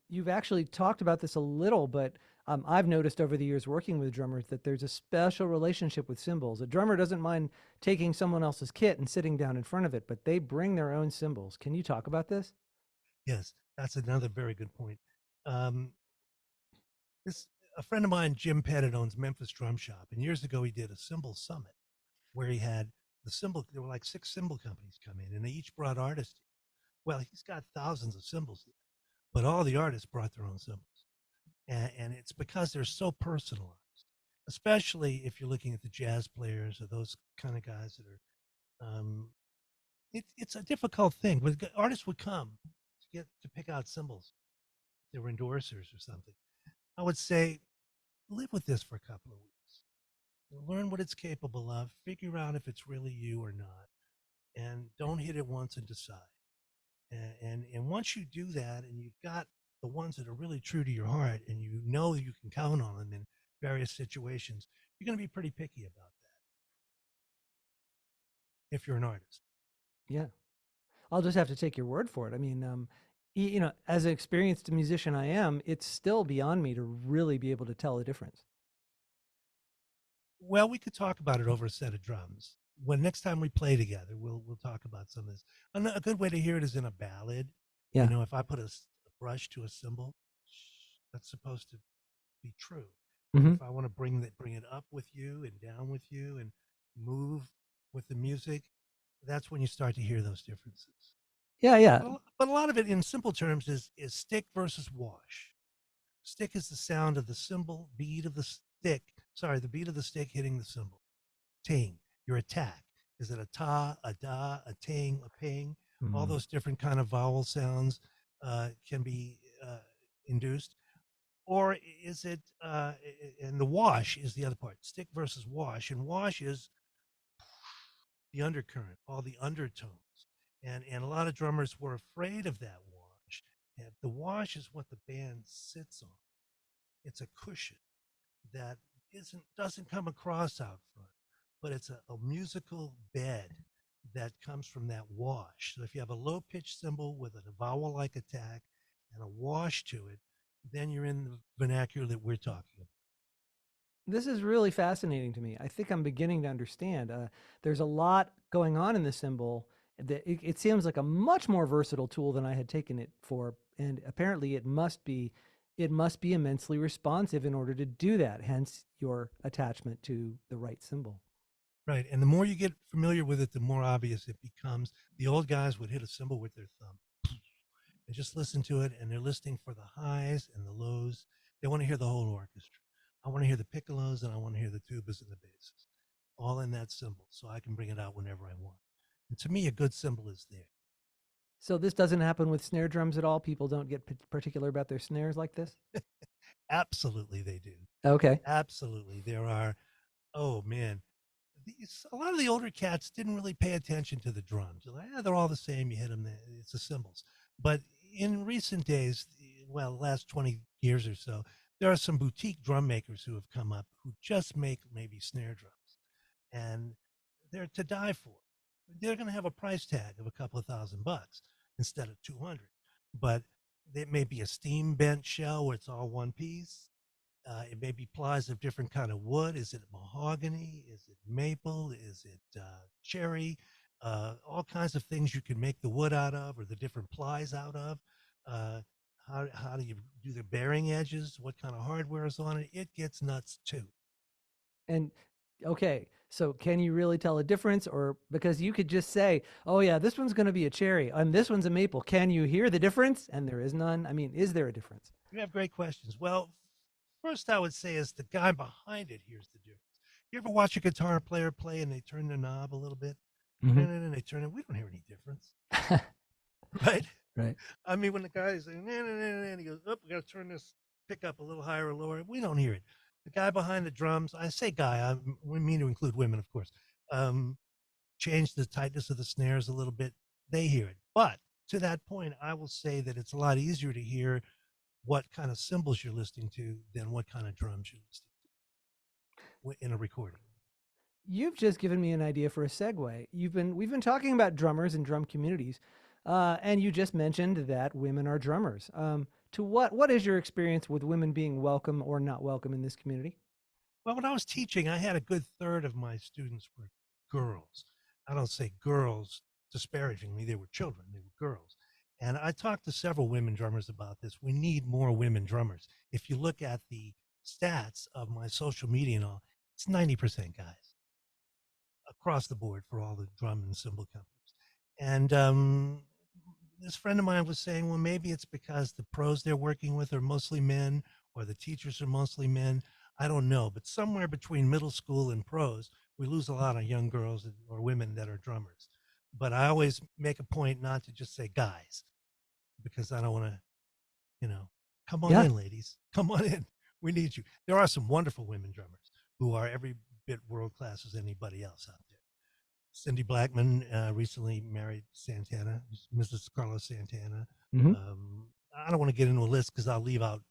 You've actually talked about this a little, but I've noticed over the years working with drummers that there's a special relationship with cymbals. A drummer doesn't mind taking someone else's kit and sitting down in front of it, but they bring their own cymbals. Can you talk about this? Yes, that's another very good point. Um, this a friend of mine, Jim Pettit, owns Memphis Drum Shop, and years ago he did a cymbal summit where he had the cymbal. There were like 6 cymbal companies come in, and they each brought artists. Well, he's got thousands of cymbals, but all the artists brought their own cymbals, and it's because they're so personalized. Especially if you're looking at the jazz players or those kind of guys that are it's a difficult thing. But artists would come to get to pick out cymbals. They were endorsers or something. I would say live with this for a couple of weeks. Learn what it's capable of. Figure out if it's really you or not, and don't hit it once and decide. And once you do that, and you've got the ones that are really true to your heart, and you know you can count on them in various situations, you're going to be pretty picky about that if you're an artist. Yeah, I'll just have to take your word for it. I mean, as an experienced musician I am, it's still beyond me to really be able to tell the difference. Well, we could talk about it over a set of drums. When next time we play together, we'll talk about some of this. A good way to hear it is in a ballad. You Yeah. know, if I put a brush to a cymbal, that's supposed to be true. Hmm. If I want to bring it up with you and down with you and move with the music, that's when you start to hear those differences. Yeah, yeah. But a lot of it, in simple terms, is stick versus wash. Stick is the sound of the cymbal beat of the stick. Sorry, the beat of the stick hitting the cymbal. Ting, your attack. Is it a ta, a da, a ting, a ping? All Mm. those different kind of vowel sounds can be induced. Or is it, and the wash is the other part, stick versus wash. And wash is the undercurrent, all the undertones. And a lot of drummers were afraid of that wash. And the wash is what the band sits on. It's a cushion that isn't doesn't come across out front, but it's a musical bed that comes from that wash. So if you have a low pitched cymbal with a vowel like attack and a wash to it, then you're in the vernacular that we're talking about. This is really fascinating to me. I think I'm beginning to understand. There's a lot going on in the symbol. That it seems like a much more versatile tool than I had taken it for, and apparently it must be immensely responsive in order to do that. Hence your attachment to the right symbol. Right. And the more you get familiar with it, the more obvious it becomes. The old guys would hit a cymbal with their thumb and just listen to it, and they're listening for the highs and the lows. They want to hear the whole orchestra. I want to hear the piccolos and I want to hear the tubas and the basses, all in that cymbal, so I can bring it out whenever I want. And to me, a good cymbal is there. So this doesn't happen with snare drums at all. People don't get particular about their snares like this. Absolutely, they do. Okay. Absolutely, there are. Oh man, a lot of the older cats didn't really pay attention to the drums. They're like, they're all the same. You hit them, it's the cymbals. But in recent days, well, the last 20 years or so, there are some boutique drum makers who have come up who just make maybe snare drums, and they're to die for. They're going to have a price tag of a couple of $1,000 instead of 200. But it may be a steam bent shell where it's all one piece. It may be plies of different kind of wood. Is it mahogany? Is it maple? Is it cherry? All kinds of things you can make the wood out of, or the different plies out of. Uh, how do you do the bearing edges? What kind of hardware is on it? It gets nuts too. And okay, so can you really tell a difference? Or because you could just say, oh, yeah, this one's going to be a cherry and this one's a maple. Can you hear the difference? And there is none. I mean, is there a difference? You have great questions. Well, first I would say is the guy behind it hears the difference. You ever watch a guitar player play and they turn the knob a little bit? Hmm. And they turn it. We don't hear any difference, right? Right. I mean, when the guy is saying, nah, nah, nah, nah, and he goes, oh, we got to turn this pickup a little higher or lower, we don't hear it. The guy behind the drums, I say guy, we mean to include women, of course, um, change the tightness of the snares a little bit. They hear it. But to that point, I will say that it's a lot easier to hear what kind of cymbals you're listening to than what kind of drums you're listening to in a recording. You've just given me an idea for a segue. We've been talking about drummers and drum communities, and you just mentioned that women are drummers. To what is your experience with women being welcome or not welcome in this community? Well, when I was teaching, I had a good third of my students were girls. I don't say girls disparagingly, they were children, they were girls. And I talked to several women drummers about this. We need more women drummers. If you look at the stats of my social media and all, it's 90% guys across the board for all the drum and cymbal companies. And this friend of mine was saying, well, maybe it's because the pros they're working with are mostly men or the teachers are mostly men. I don't know. But somewhere between middle school and pros, we lose a lot of young girls or women that are drummers. But I always make a point not to just say guys because I don't want to, you know, come on Yeah. in, ladies. Come on in. We need you. There are some wonderful women drummers who are every bit world class as anybody else out there. Cindy Blackman recently married Santana, Mrs. Carlos Santana. Hmm. I don't want to get into a list because I'll leave out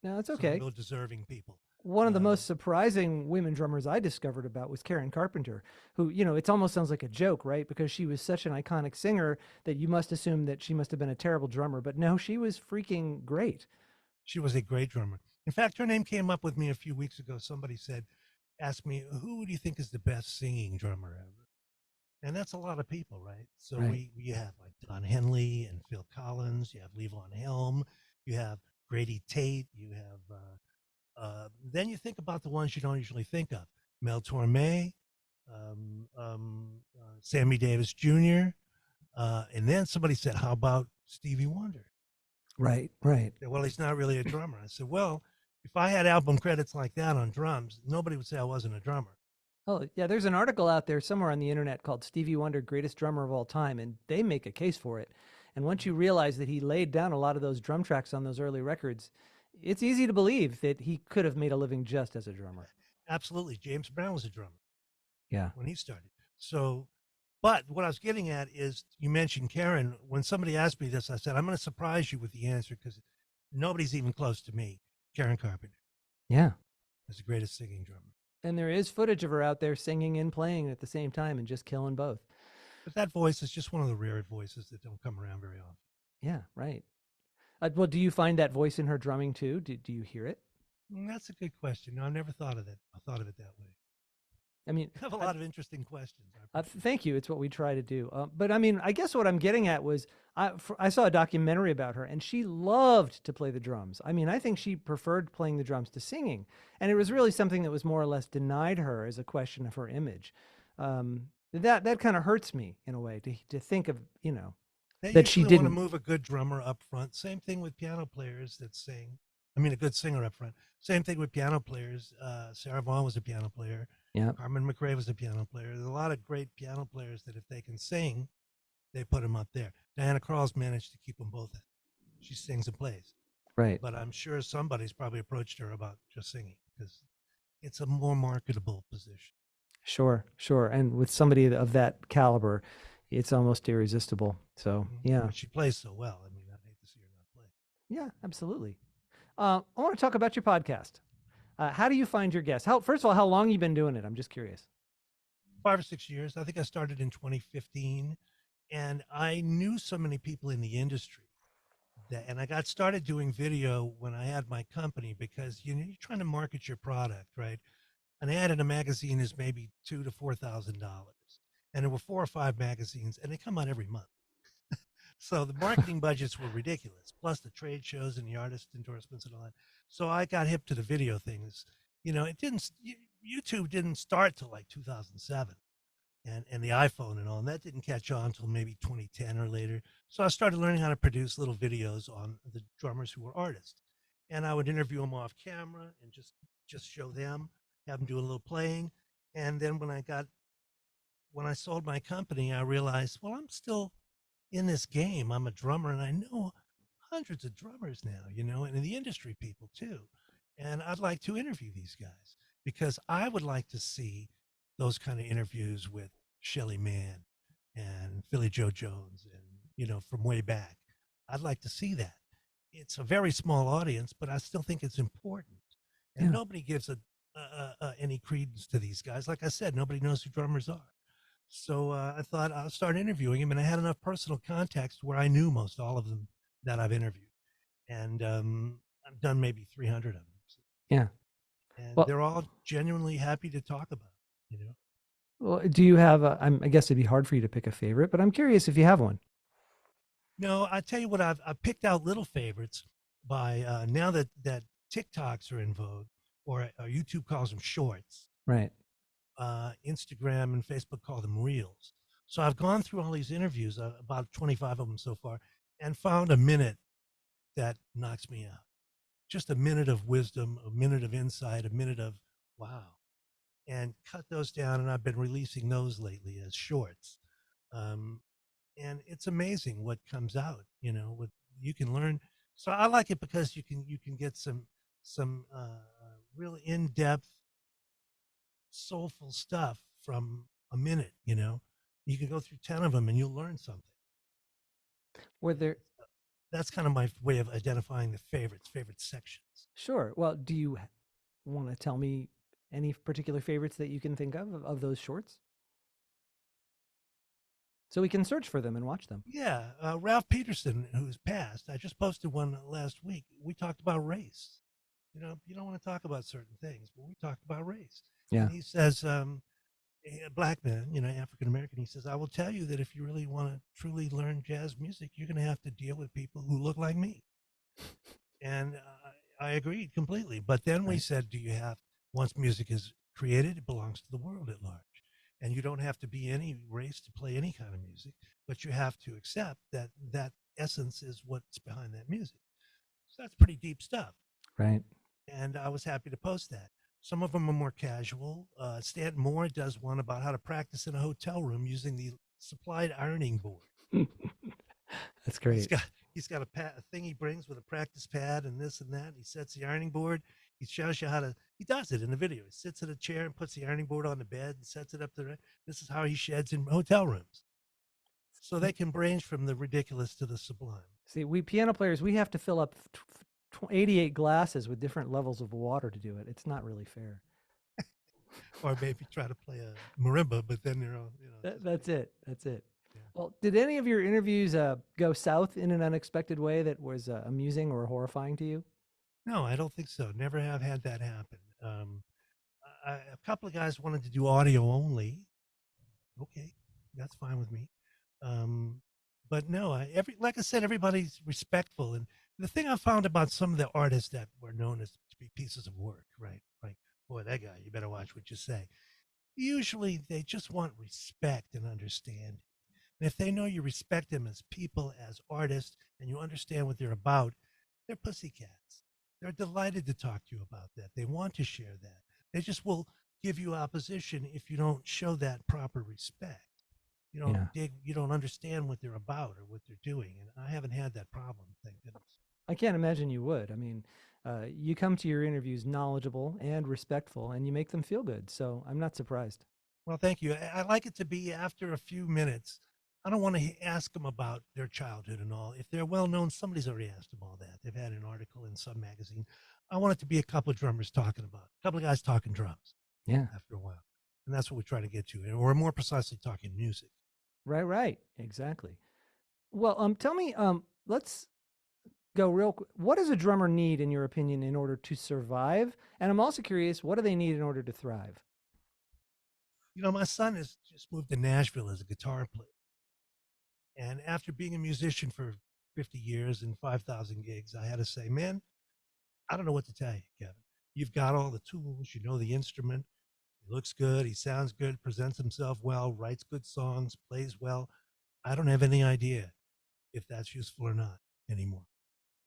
No, it's some okay. real deserving people. One of the Uh, most surprising women drummers I discovered about was Karen Carpenter, who, it almost sounds like a joke, right? Because she was such an iconic singer that you must assume that she must have been a terrible drummer. But no, she was freaking great. she was a great drummer. In fact, her name came up with me a few weeks ago. Somebody said, asked me, who do you think is the best singing drummer ever? And that's a lot of people, right? So Right. we have like Don Henley and Phil Collins. You have Levon Helm. You have Grady Tate. You have then you think about the ones you don't usually think of: Mel Torme, Sammy Davis Jr., and then somebody said, "How about Stevie Wonder?" Right. Right. Said, well, he's not really a drummer. I said, "Well, if I had album credits like that on drums, nobody would say I wasn't a drummer." Oh, yeah. There's an article out there somewhere on the internet called Stevie Wonder, Greatest Drummer of All Time, and they make a case for it. And once you realize that he laid down a lot of those drum tracks on those early records, it's easy to believe that he could have made a living just as a drummer. Absolutely, James Brown was a drummer Yeah. when he started. So, but what I was getting at is, you mentioned Karen. When somebody asked me this, I said, "I'm going to surprise you with the answer because nobody's even close to me." Karen Carpenter Yeah. is the greatest singing drummer. And there is footage of her out there singing and playing at the same time and just killing both. But that voice is just one of the rare voices that don't come around very often. Yeah, right. Well, do you find that voice in her drumming too? Do you hear it? That's a good question. No, I never thought of it. I thought of it that way. I mean, You have a lot of interesting questions. I appreciate thank you. It's what we try to do. But I mean, I guess what I'm getting at was I saw a documentary about her and she loved to play the drums. I mean, I think she preferred playing the drums to singing. And it was really something that was more or less denied her as a question of her image. That kind of hurts me in a way to think of, They that she usually want to didn't. move a good drummer up front. Same thing with piano players that sing. I mean, a good singer up front. Same thing with piano players. Sarah Vaughan was a piano player. Yeah, Carmen McRae was a piano player. There's a lot of great piano players that if they can sing, they put them up there. Diana Krall's managed to keep them both. She sings and plays. right. But I'm sure somebody's probably approached her about just singing because it's a more marketable position. Sure, sure. And with somebody of that caliber, it's almost irresistible. So, yeah. But she plays so well. I mean, I'd hate to see her not play. Yeah, absolutely. I want to talk about your podcast. How do you find your guests? First of all, how long you been doing it? I'm just curious. 5 or 6 years. I think I started in 2015, and I knew so many people in the industry that, and I got started doing video when I had my company because you're trying to market your product, right? An ad in a magazine is maybe $2,000 to $4,000, and there were 4 or 5 magazines, and they come out every month. So the marketing budgets were ridiculous, plus the trade shows and the artist endorsements and all that. So I got hip to the video things. It didn't, YouTube didn't start till like 2007, and the iPhone and all, and that didn't catch on until maybe 2010 or later. So I started learning how to produce little videos on the drummers who were artists, and I would interview them off camera and just show them, have them do a little playing, and then when I sold my company, I realized, well, I'm still in this game. I'm a drummer and I know hundreds of drummers now, and in the industry people too. And I'd like to interview these guys because I would like to see those kind of interviews with Shelly Manne and Philly Joe Jones and, from way back. I'd like to see that. It's a very small audience, but I still think it's important. And Yeah, nobody gives any credence to these guys. Like I said, nobody knows who drummers are. So I thought I'll start interviewing him, and I had enough personal context where I knew most all of them that I've interviewed. and I've done maybe 300 of them, Yeah. and Well, they're all genuinely happy to talk about it, you know. well, do you have I guess it'd be hard for you to pick a favorite, but I'm curious if you have one. No, I tell you what, I've picked out little favorites by now that TikToks are in vogue, or YouTube calls them shorts. Right. Instagram and Facebook call them reels. So I've gone through all these interviews, about 25 of them so far, and found a minute that knocks me out. Just a minute of wisdom, a minute of insight, a minute of wow, and cut those down. And I've been releasing those lately as shorts. Um, and it's amazing what comes out, you know, what you can learn. So I like it because you can get some real in-depth, soulful stuff from a minute, you know. You can go through 10 of them and you'll learn something. Were And there that's kind of my way of identifying the favorite sections. Sure. Well, do you want to tell me any particular favorites that you can think of those shorts? So we can search for them and watch them. Yeah, Ralph Peterson, who's passed, I just posted one last week. We talked about race. You know, you don't want to talk about certain things, but we talked about race. Yeah. And he says, a black man, you know, African American, he says, I will tell you that if you really want to truly learn jazz music, you're going to have to deal with people who look like me. And I agreed completely. But then we Right. said, do you have, once music is created, it belongs to the world at large. And you don't have to be any race to play any kind of music, but you have to accept that that essence is what's behind that music. So that's pretty deep stuff. Right. And I was happy to post that. Some of them are more casual. Stan Moore does one about how to practice in a hotel room using the supplied ironing board. That's He's great. got he's got a thing he brings with a practice pad and this and that. He sets the ironing board. He shows you how to. He does it in the video. He sits in a chair and puts the ironing board on the bed and sets it up there. This is how he sheds in hotel rooms. So they can range from the ridiculous to the sublime. See, we piano players, we have to fill up 88 glasses with different levels of water to do it. It's not really fair. Or maybe try to play a marimba, but then they're all, just That's it. That's it. yeah. Well, did any of your interviews go south in an unexpected way that was amusing or horrifying to you? No, I don't think so. Never have had that happen. A couple of guys wanted to do audio only. Okay, that's fine with me. Um, but no, like I said, everybody's respectful. And the thing I found about some of the artists that were known as to be pieces of work, right? Like, boy, that guy, you better watch what you say. Usually, they just want respect and understanding. And if they know you respect them as people, as artists, and you understand what they're about, they're pussycats. They're delighted to talk to you about that. They want to share that. They just will give you opposition if you don't show that proper respect. You don't Yeah. dig, you don't understand what they're about or what they're doing. And I haven't had that problem, thank goodness. I can't imagine you would. I mean, you come to your interviews knowledgeable and respectful, and you make them feel good. So I'm not surprised. Well, thank you. I like it to be after a few minutes. I don't want to ask them about their childhood and all. If they're well known, somebody's already asked them all that. They've had an article in some magazine. I want it to be a couple of drummers talking about it, a couple of guys talking drums Yeah. after a while. And that's what we try to get to. Or more precisely, talking music. Right. Right. Exactly. Well, tell me, let's go real quick. What does a drummer need, in your opinion, in order to survive? And I'm also curious, what do they need in order to thrive? You know, my son has just moved to Nashville as a guitar player. And after being a musician for 50 years and 5,000 gigs, I had to say, man, I don't know what to tell you, Kevin. You've got all the tools, you know the instrument. He looks good, he sounds good, presents himself well, writes good songs, plays well. I don't have any idea if that's useful or not anymore.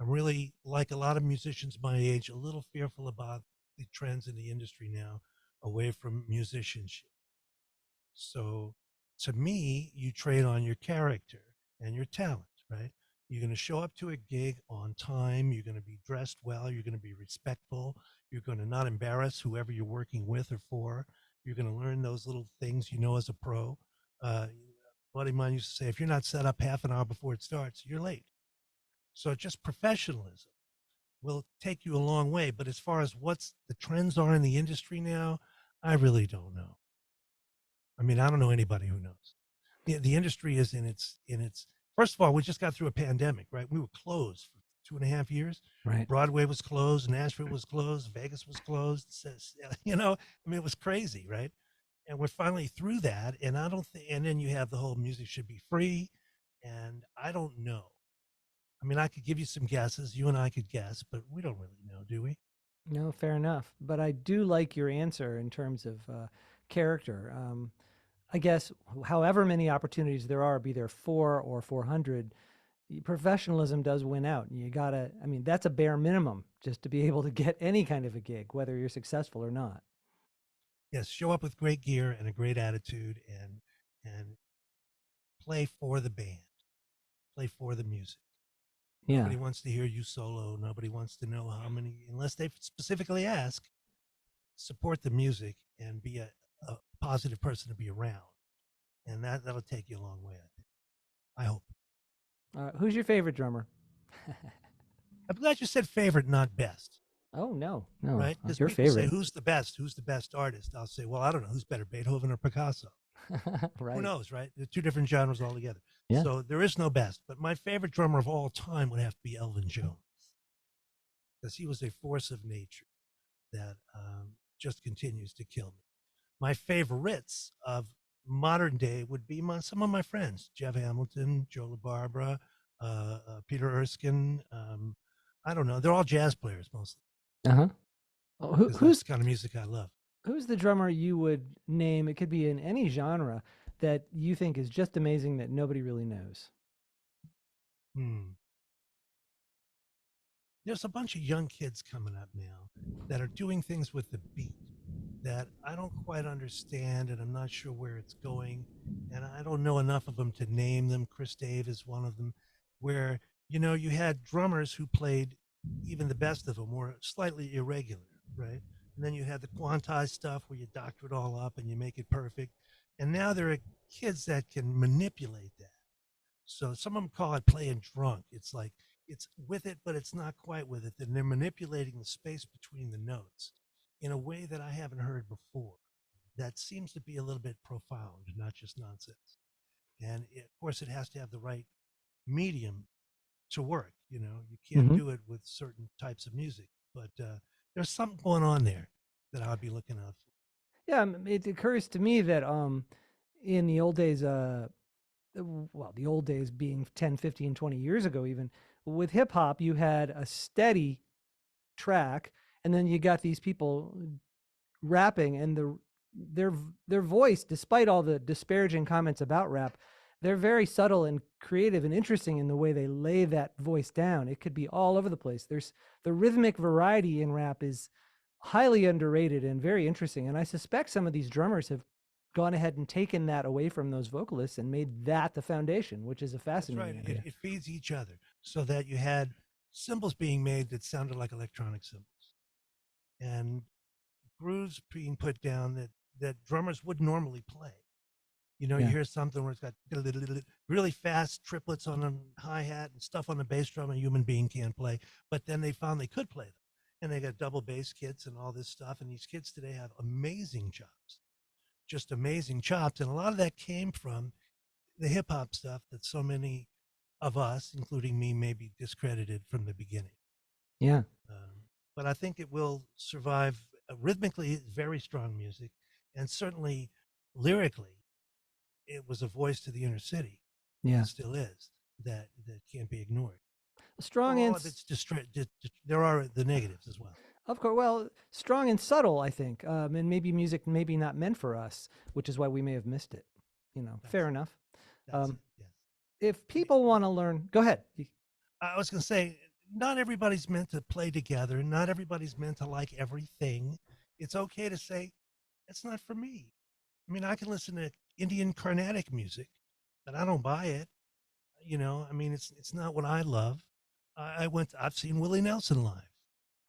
I'm really, like a lot of musicians my age, a little fearful about the trends in the industry now away from musicianship. So to me, you trade on your character and your talent, right? You're going to show up to a gig on time. You're going to be dressed well. You're going to be respectful. You're going to not embarrass whoever you're working with or for. You're going to learn those little things you know as a pro. A buddy of mine used to say, if you're not set up half an hour before it starts, you're late. So just professionalism will take you a long way. But as far as what's the trends are in the industry now, I really don't know. I mean, I don't know anybody who knows. The industry is in its first of all, we just got through a pandemic, right? We were closed for 2.5 years. Right. Broadway was closed, Nashville was closed, Vegas was closed. You know, I mean, it was crazy, right? And we're finally through that. And I don't think, and then you have the whole music should be free. And I don't know. I mean, I could give you some guesses. You and I could guess, but we don't really know, do we? No, fair enough. But I do like your answer in terms of character. I guess however many opportunities there are, be there 4 or 400, professionalism does win out. You gotta, I mean, that's a bare minimum just to be able to get any kind of a gig, whether you're successful or not. Yes, show up with great gear and a great attitude, and play for the band, play for the music. Yeah. Nobody wants to hear you solo. Nobody wants to know how many, unless they specifically ask. Support the music and be a positive person to be around, and that'll take you a long way. I hope. Who's your favorite drummer? I'm glad you said favorite, not best. Oh, no, no, Right? Because your people say, favorite. "Who's the best? Who's the best artist?" I'll say, "Well, I don't know. Who's better, Beethoven or Picasso?" Who Right. knows, right? They're two different genres altogether. Yeah. So there is no best. But my favorite drummer of all time would have to be Elvin Jones, because he was a force of nature that just continues to kill me. My favorites of modern day would be some of my friends: Jeff Hamilton, Joe LaBarbera, Peter Erskine. I don't know. They're all jazz players mostly, Uh-huh. Oh, because that's the kind of music I love. who's the drummer you would name? It could be in any genre that you think is just amazing that nobody really knows. Hmm. There's a bunch of young kids coming up now that are doing things with the beat that I don't quite understand, and I'm not sure where it's going. And I don't know enough of them to name them. Chris Dave is one of them, where, you had drummers who played, even the best of them were slightly irregular, right? And then you had the quantized stuff where you doctor it all up and you make it perfect. And now there are kids that can manipulate that. So some of them call it playing drunk. It's like it's with it, but it's not quite with it. And they're manipulating the space between the notes in a way that I haven't heard before. That seems to be a little bit profound, not just nonsense. And of course, it has to have the right medium to work. You can't Hmm. do it with certain types of music, but there's something going on there that I'll be looking out for. Yeah, it occurs to me that in the old days, well, the old days being 10, 15, 20 years ago, even with hip hop, you had a steady track, and then you got these people rapping, and their their voice, despite all the disparaging comments about rap, they're very subtle and creative and interesting in the way they lay that voice down. It could be all over the place. There's the rhythmic variety in rap is highly underrated and very interesting. And I suspect some of these drummers have gone ahead and taken that away from those vocalists and made that the foundation, which is a That's right. fascinating It, idea. it feeds each other, so that you had cymbals being made that sounded like electronic cymbals, and grooves being put down that drummers would normally play. You Yeah. hear something where it's got really fast triplets on a hi hat and stuff on the bass drum a human being can't play, but then they found they could play them. And they got double bass kits and all this stuff. And these kids today have amazing chops, just amazing chops. And a lot of that came from the hip hop stuff that so many of us, including me, may be discredited from the beginning. Yeah. But I think it will survive. Rhythmically, very strong music, and certainly lyrically, it was a voice to the inner city, and Yeah. still is, that can't be ignored. For Strong all and of its there are the negatives as well. of course, well, strong and subtle, I think, and maybe music maybe not meant for us, which is why we may have missed it. That's Fair enough. that's Um, it. Yes. if And people want to learn, go ahead. I was going to say, not everybody's meant to play together. Not everybody's meant to like everything. It's okay to say it's not for me. I mean, I can listen to Indian Carnatic music, but I don't buy it. I mean, it's not what I love. I've seen Willie Nelson live.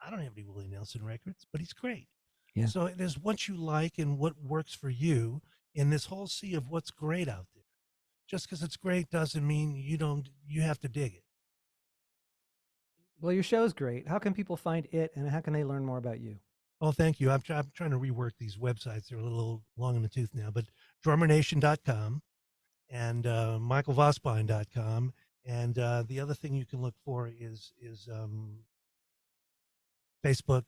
I don't have any Willie Nelson records, but he's great. Yeah. So it is what you like and what works for you in this whole sea of what's great out there. Just because it's great doesn't mean you have to dig it. Well, your show's great. How can people find it, and how can they learn more about you? Oh, thank you. I'm trying to rework these websites. They're a little long in the tooth now, but drummernation.com and michaelvosbein.com And the other thing you can look for is Facebook.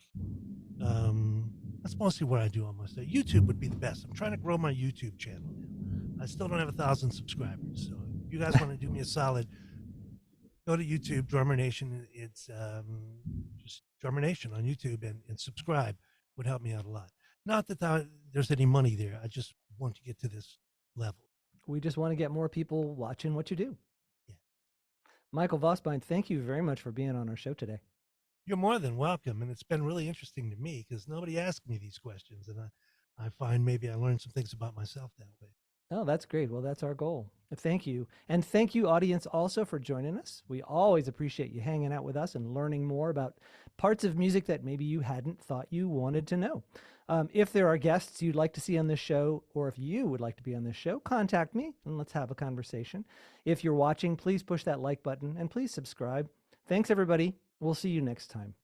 That's mostly what I do almost. YouTube would be the best. I'm trying to grow my YouTube channel now. I still don't have 1,000 subscribers. So if you guys want to do me a solid, go to YouTube, Drummer Nation. It's just Drummer Nation on YouTube, and subscribe would help me out a lot. Not that there's any money there. I just want to get to this level. We just want to get more people watching what you do. Yeah. Michael Vosbein, thank you very much for being on our show today. You're more than welcome. And it's been really interesting to me because nobody asked me these questions. And I find maybe I learned some things about myself that way. Oh, that's great. Well, that's our goal. Thank you. And thank you, audience, also for joining us. We always appreciate you hanging out with us and learning more about parts of music that maybe you hadn't thought you wanted to know. If there are guests you'd like to see on this show, or if you would like to be on this show, contact me and let's have a conversation. If you're watching, please push that like button and please subscribe. Thanks, everybody. We'll see you next time.